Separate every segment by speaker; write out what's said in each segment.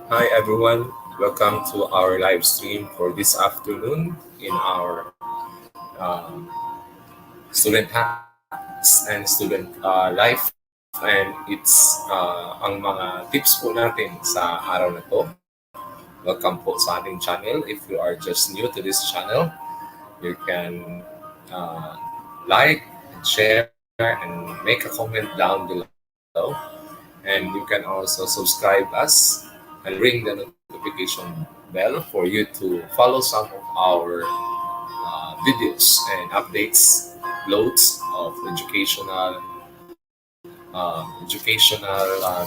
Speaker 1: Hi everyone, welcome to our live stream for this afternoon in our um, student hacks and student life, and it's ang mga tips po natin sa araw na to. Welcome po sa ating channel. If you are just new to this channel, you can uh, like and share and make a comment down below, and you can also subscribe us and ring the notification bell for you to follow some of our videos and updates, loads of educational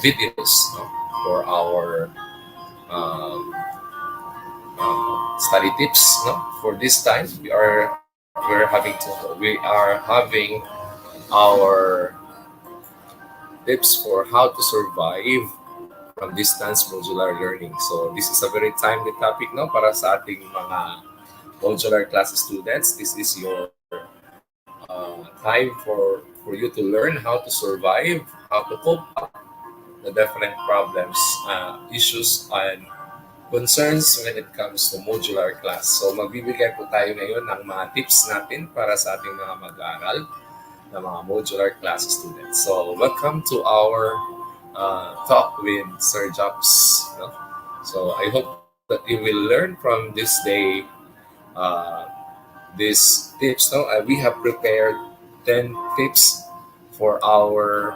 Speaker 1: videos, no, for our um, study tips. No, for this time we are having our tips for how to survive from distance modular learning. So this is a very timely topic, no, para sa ating mga modular class students. This is your time for you to learn how to survive, how to cope up the different problems, issues, and concerns when it comes to modular class. So magbibigay po tayo ngayon ng mga tips natin para sa ating mga mag-aaral na mga modular class students. So welcome to our talk with Sir Jobs. No? So I hope that you will learn from this day uh, these tips. No? We have prepared 10 tips for our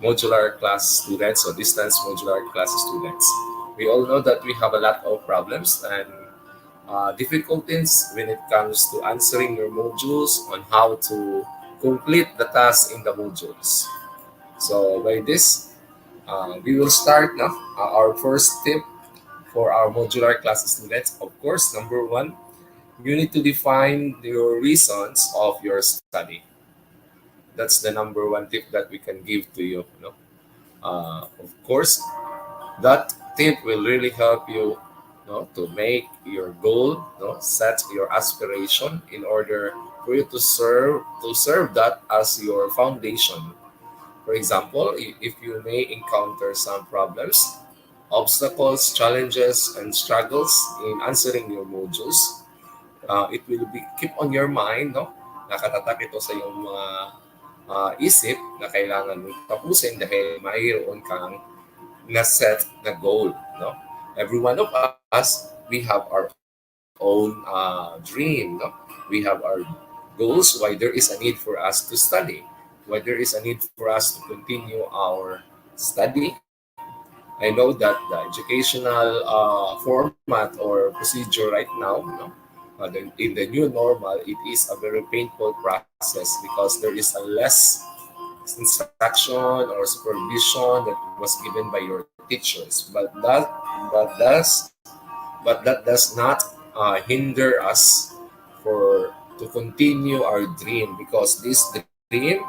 Speaker 1: modular class students or distance modular class students. We all know that we have a lot of problems and difficulties when it comes to answering your modules on how to complete the task in the modules. So by this, we will start now. Our first tip for our modular class students, of course, number one, you need to define your reasons of your study. That's the number one tip that we can give to you. No? Of course, that tip will really help you, no, to make your goal, no, set your aspiration in order for you to serve that as your foundation. For example, if you may encounter some problems, obstacles, challenges, and struggles in answering your modules, it will be keep on your mind, no? Nakatatak ito sa iyong mga isip na kailangan mong tapusin dahil mayroon kang na-set na goal, no? Every one of us, we have our own dream, no? We have our goals, why there is a need for us to study, why there is a need for us to continue our study. I know that the educational format or procedure right now, no, in the new normal, it is a very painful process because there is a less instruction or supervision that was given by your teachers. But does but that does not hinder us for to continue our dream, because this dream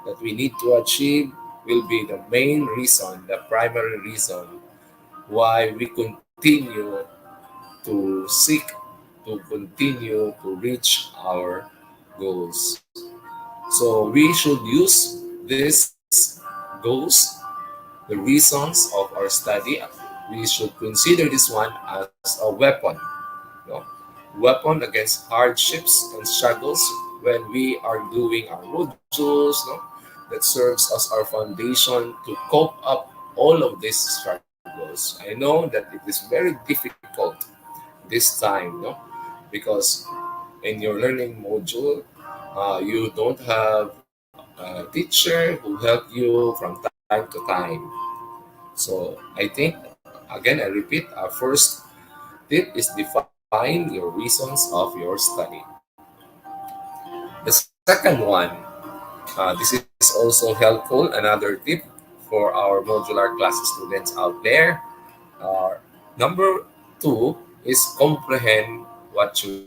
Speaker 1: that we need to achieve will be the main reason, the primary reason why we continue to seek, to continue to reach our goals. So we should use these goals, the reasons of our study. We should consider this one as a weapon, no? Weapon against hardships and struggles when we are doing our modules, no? That serves as our foundation to cope up all of these struggles. I know that it is very difficult this time, no? Because in your learning module, you don't have a teacher who help you from time to time. So I think, again, I repeat, our first tip is define your reasons of your study. The second one, this is also helpful, another tip for our modular class students out there. Number two is comprehend what you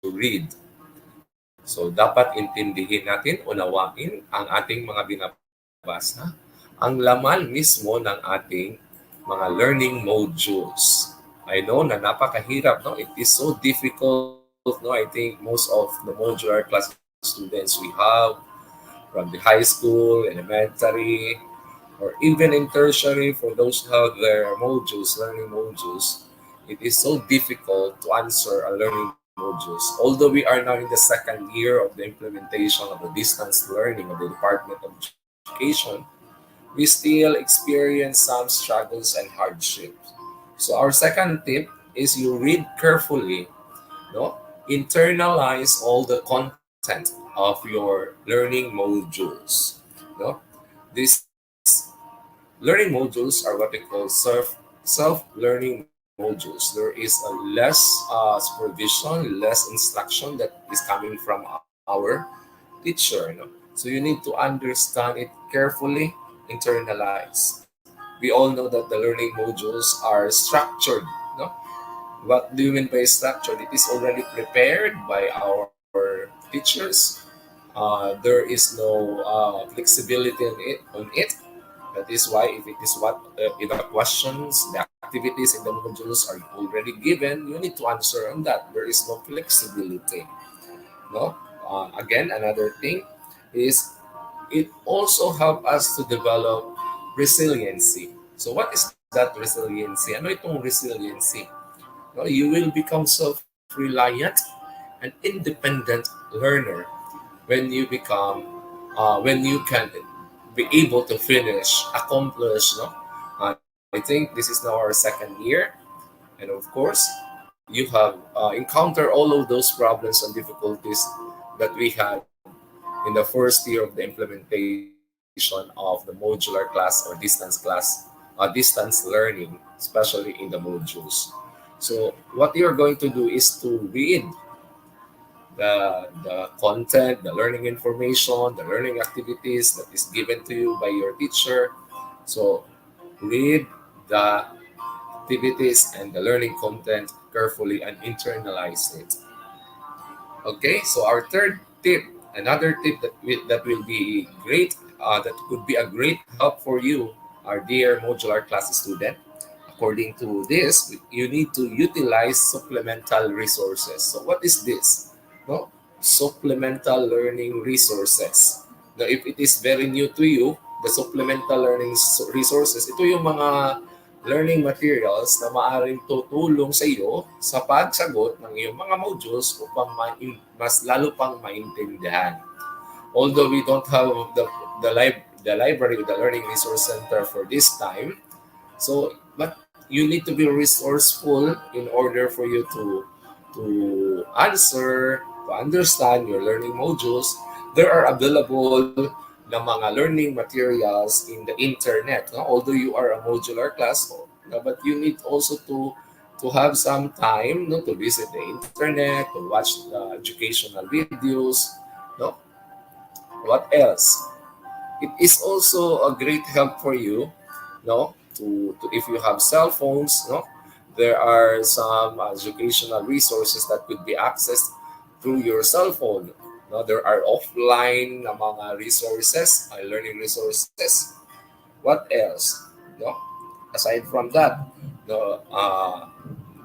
Speaker 1: read. So dapat intindihin natin, unawain ang ating mga binabasa, ang laman mismo ng ating mga learning modules. I know na napakahirap, no? It is so difficult, no? I think most of the modular class students we have from the high school, elementary, or even in tertiary for those who have their modules, learning modules, it is so difficult to answer a learning modules. Although we are now in the second year of the implementation of the distance learning of the Department of Education, we still experience some struggles and hardships. So our second tip is you read carefully, no? Internalize all the content of your learning modules. No? These learning modules are what we call self-learning modules. There is a less supervision, less instruction that is coming from our teacher. No? So you need to understand it carefully, internalize. We all know that the learning modules are structured. No? What do you mean by structured? It is already prepared by our teachers. There is no flexibility on it. That is why if the questions, the activities in the modules are already given, you need to answer on that. There is no flexibility. No. Again, another thing is it also help us to develop resiliency. So what is that resiliency? Ano itong resiliency? No, you will become self-reliant and independent learner when you become when you can be able to accomplish. No, I think this is now our second year, and of course, you have encountered all of those problems and difficulties that we had in the first year of the implementation of the modular class or distance learning, especially in the modules. So what you're going to do is to read the content, the learning information, the learning activities that is given to you by your teacher. So read the activities and the learning content carefully and internalize it. Okay, so our third tip, another tip that will be great, that could be a great help for you, our dear modular class student. According to this, you need to utilize supplemental resources. So what is this? No, supplemental learning resources. Now, if it is very new to you, the supplemental resources, ito yung mga learning materials na maaaring tutulong sa iyo sa pagsagot ng iyong mga modules upang mas lalo pang maintindihan. Although we don't have the library or the learning resource center for this time, so but you need to be resourceful in order for you to understand your learning modules. There are available na mga learning materials in the internet. No? Although you are a modular class, no, but you need also to have some time, no, to visit the internet, to watch the educational videos. No? What else? It is also a great help for you, no, to if you have cell phones. No, there are some educational resources that could be accessed through your cell phone. No, there are offline na mga resources, learning resources. What else? No, aside from that, the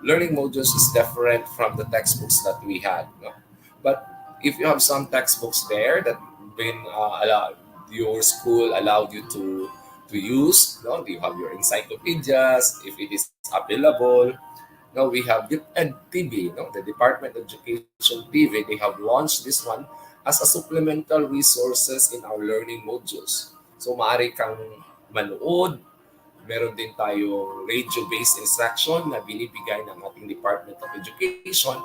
Speaker 1: learning modules is different from the textbooks that we had. No, but if you have some textbooks there that been allowed, your school allowed you to use. No, you have your encyclopedias if it is available. Now we have DepEd TV, no, the Department of Education TV. They have launched this one as a supplemental resources in our learning modules. So maaari kang manood. Meron din tayong radio-based instruction na binibigay ng ating Department of Education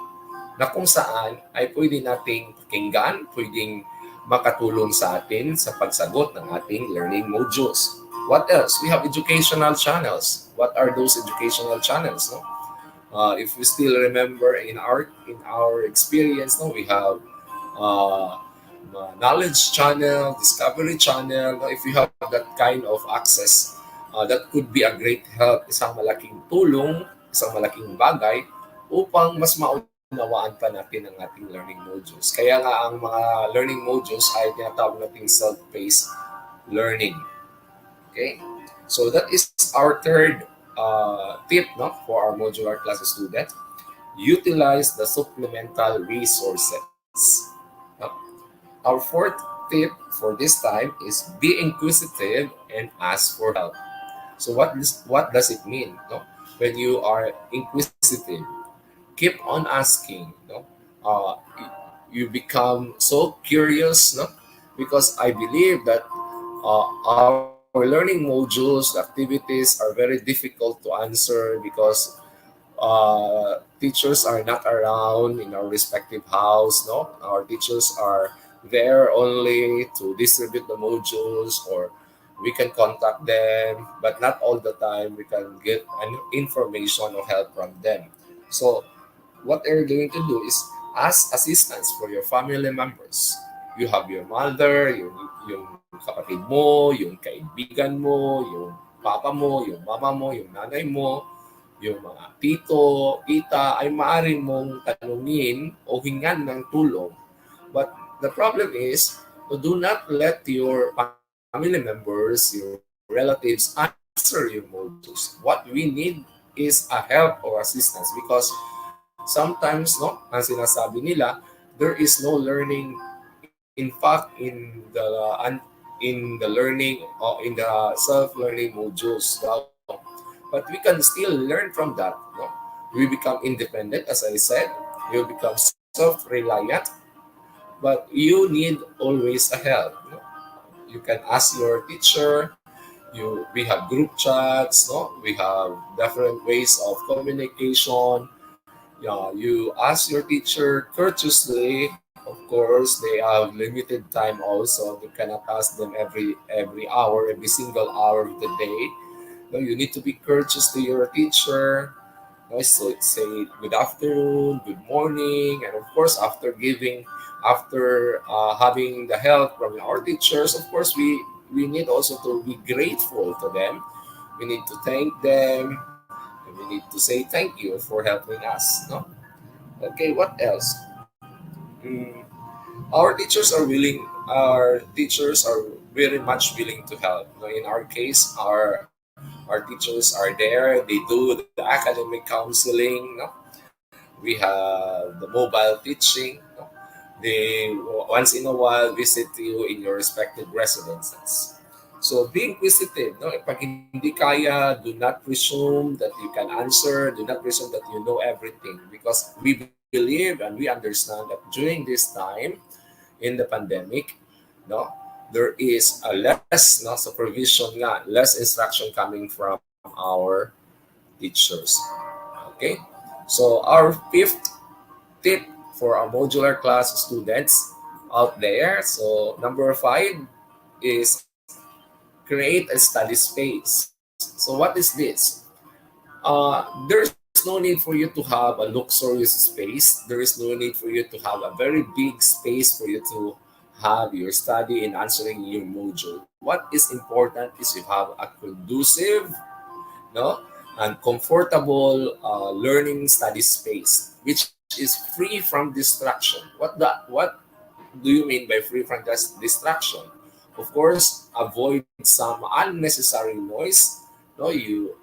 Speaker 1: na kung saan ay pwede nating pakinggan, pwedeng makatulong sa atin sa pagsagot ng ating learning modules. What else? We have educational channels. What are those educational channels? No? If we still remember in our experience, no, we have knowledge channel, discovery channel. No? If you have that kind of access, that could be a great help, isang malaking tulong, isang malaking bagay upang mas maunawaan pa natin ang ating learning modules. Kaya nga ang mga learning modules ay tinatawag nating self-paced learning. Okay? So that is our third tip, no, for our modular class student. Utilize the supplemental resources. Now, our fourth tip for this time is be inquisitive and ask for help. So what does it mean? No? When you are inquisitive, keep on asking. No? You become so curious. No? Because I believe that our learning modules, the activities are very difficult to answer because teachers are not around in our respective house. No, our teachers are there only to distribute the modules, or we can contact them, but not all the time we can get an information or help from them. So what they're going to do is ask assistance for your family members. You have your mother, yung kapatid mo, yung kaibigan mo, yung papa mo, yung mama mo, yung nanay mo, yung mga tito, tita, ay maaari mong tanungin o hingan ng tulong. But the problem is, do not let your family members, your relatives answer your modules. What we need is a help or assistance because sometimes, no, ang sinasabi nila, there is no learning, in fact, in the learning or in the self-learning modules. But we can still learn from that. No? We become independent, as I said. You become self-reliant, but you need always a help. No? You can ask your teacher. We have group chats. No, we have different ways of communication. Yeah, you ask your teacher courteously. Of course, they have limited time also. You cannot ask them every hour, every single hour of the day. No, you need to be courteous to your teacher. No, so say good afternoon, good morning, and of course, after having the help from our teachers, of course, we need also to be grateful to them. We need to thank them, and we need to say thank you for helping us. No, okay. What else? Mm, our teachers are willing. Our teachers are very much willing to help. No, in our case, our teachers are there. They do the academic counseling. No, we have the mobile teaching. No? They once in a while visit you in your respective residences. So be inquisitive. No? Pag hindi kaya, do not presume that you can answer. Do not presume that you know everything, because we believe and we understand that during this time in the pandemic, no, there is a less, no, supervision nga, less instruction coming from our teachers. Okay, so our fifth tip for our modular class students out there. So number 5 is create a study space. So what is this? There's no need for you to have a luxurious space. There is no need for you to have a very big space for you to have your study and answering your module. What is important is you have a conducive, no, and comfortable learning study space, which is free from distraction. What do you mean by free from distraction? Of course, avoid some unnecessary noise. No, you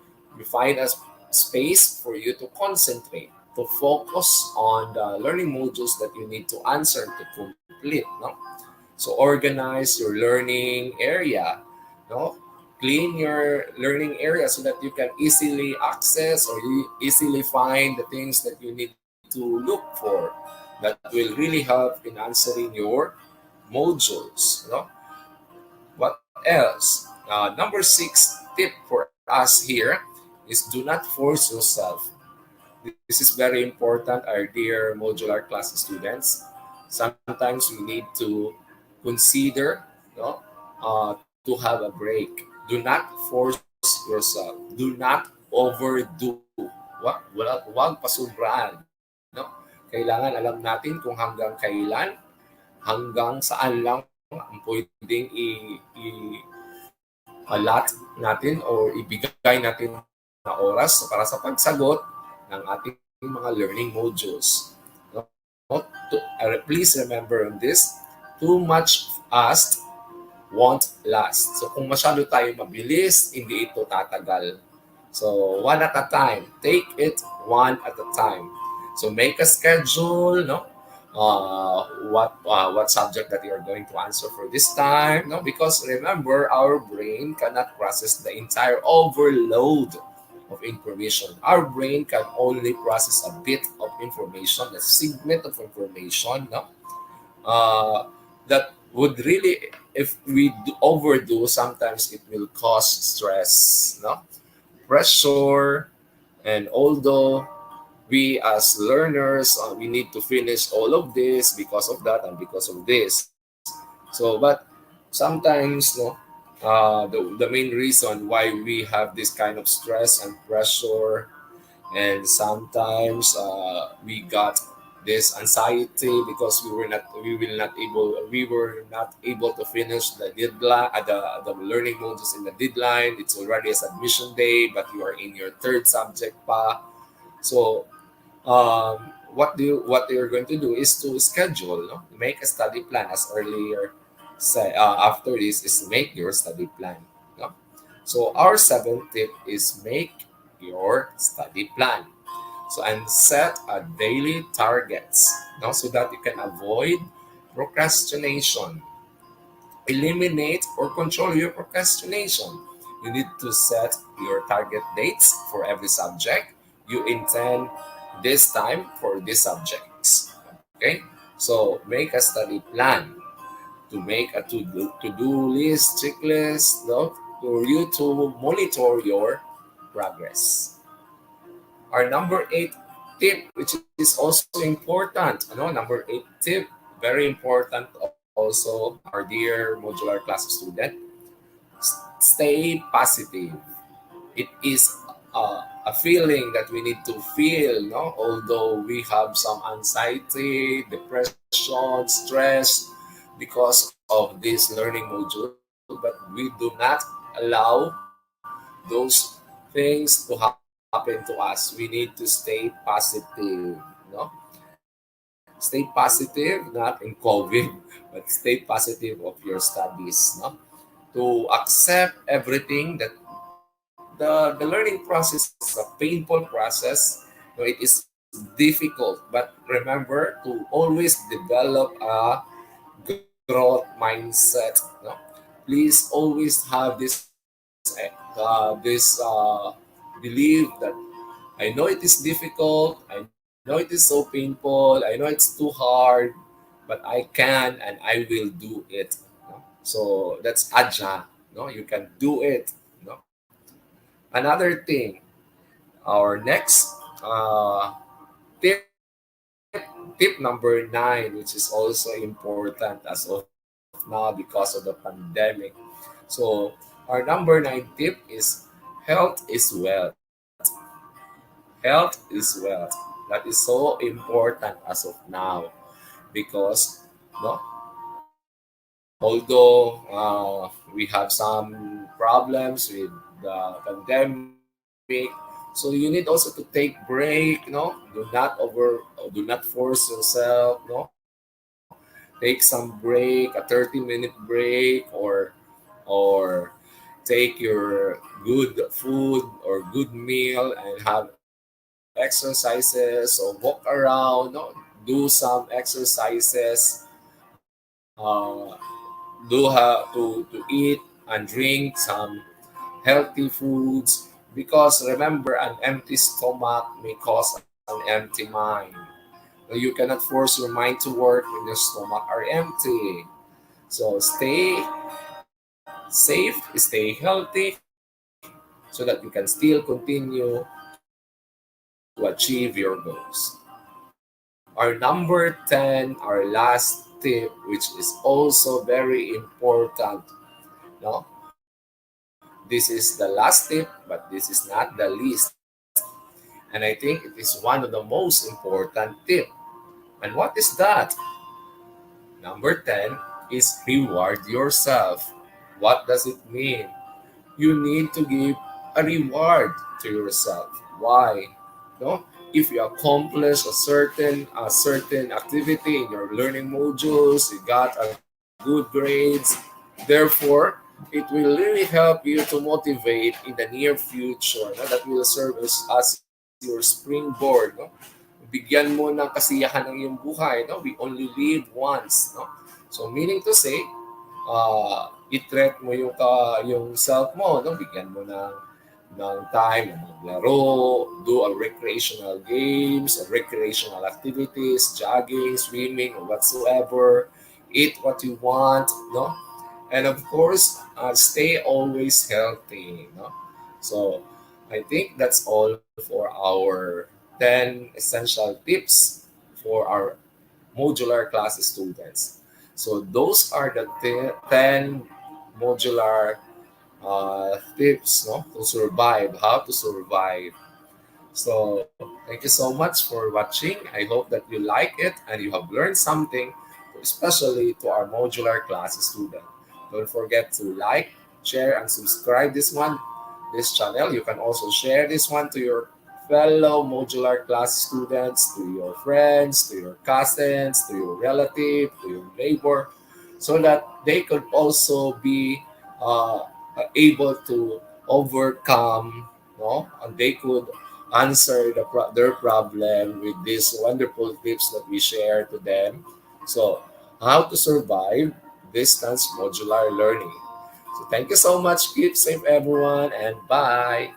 Speaker 1: find a space for you to concentrate, to focus on the learning modules that you need to answer to complete. No, so organize your learning area. No, clean your learning area so that you can easily access or easily find the things that you need to look for that will really help in answering your modules. No? What else? Number 6 tip for us here is do not force yourself. This is very important, our dear modular class students. Sometimes we need to consider, no, to have a break. Do not force yourself. Do not overdo. Wag pasubraan. No? Kailangan alam natin kung hanggang kailan, hanggang saan lang ang pwedeng i-allot natin o ibigay natin na oras para sa pagsagot ng ating mga learning modules. No? Please remember on this, too much asked won't last. So kung masyado tayo mabilis, hindi ito tatagal. So one at a time. Take it one at a time. So make a schedule, no? what subject that you are going to answer for this time. No, because remember, our brain cannot process the entire overload of information. Our brain can only process a bit of information, a segment of information. No, that would really, if we overdo, sometimes it will cause stress, no, pressure, and although we as learners, we need to finish all of this because of that and because of this. So but sometimes, no, the main reason why we have this kind of stress and pressure, and sometimes we got this anxiety because we were not able to finish the deadline, the learning modules in the deadline. It's already as admission day, but you are in your third subject pa. So what you're going to do is to schedule, no? Make a study plan as earlier say. After this is make your study plan, no? So our seventh tip is make your study plan. So and set a daily targets, no, so that you can avoid procrastination, eliminate or control your procrastination. You need to set your target dates for every subject. You intend this time for these subjects. Okay? So make a study plan, to make a to-do list, checklist, no, for you to monitor your progress. Our number eight tip, which is also important, number eight tip, very important also, our dear modular class student, stay positive. It is a feeling that we need to feel, no? Although we have some anxiety, depression, stress because of this learning module, but we do not allow those things to happen to us. We need to stay positive, no? Stay positive, not in COVID, but stay positive of your studies, no? To accept everything that the learning process is a painful process. No, it is difficult, but remember to always develop a growth mindset, no? Please always have this belief that I know it is difficult, I know it is so painful, I know it's too hard, but I can and I will do it, no? So that's aja, no, you can do it, no? Another thing, our next tip, tip number nine, which is also important as of now because of the pandemic. So our number nine tip is health is wealth. Health is wealth. That is so important as of now because, no, although we have some problems with the pandemic, so you need also to take break, no? Do not force yourself, no? Take some break, a 30-minute break, or take your good food or good meal and have exercises or walk around, no? Do some exercises, uh, to eat and drink some healthy foods, because remember, an empty stomach may cause an empty mind. You cannot force your mind to work when your stomach are empty. So stay safe, stay healthy, so that you can still continue to achieve your goals. Our number 10, our last tip, which is also very important. No? This is the last tip, but this is not the least. And I think it is one of the most important tip. And what is that? Number 10 is reward yourself. What does it mean? You need to give a reward to yourself. Why? No? If you accomplish a certain activity in your learning modules, you got a good grades. Therefore, it will really help you to motivate in the near future. No? That will serve as your springboard, no? bigyan mo ng kasiyahan ng iyong buhay. No? We only live once. No? So meaning to say, i-treat mo yung self mo. No? Bigyan mo ng time na maglaro, do a recreational games, or recreational activities, jogging, swimming, or whatsoever. Eat what you want, no? And of course, stay always healthy, no? So, I think that's all for our 10 essential tips for our modular class students. So, those are the 10 modular tips, no, to survive, how to survive. So thank you so much for watching. I hope that you like it and you have learned something, especially to our modular class student. Don't forget to like, share, and subscribe this channel. You can also share this one to your fellow modular class students, to your friends, to your cousins, to your relative, to your neighbor, so that they could also be able to overcome, no, and they could answer their problem with these wonderful tips that we share to them. So, how to survive distance modular learning. So, thank you so much. Keep safe, everyone, and bye.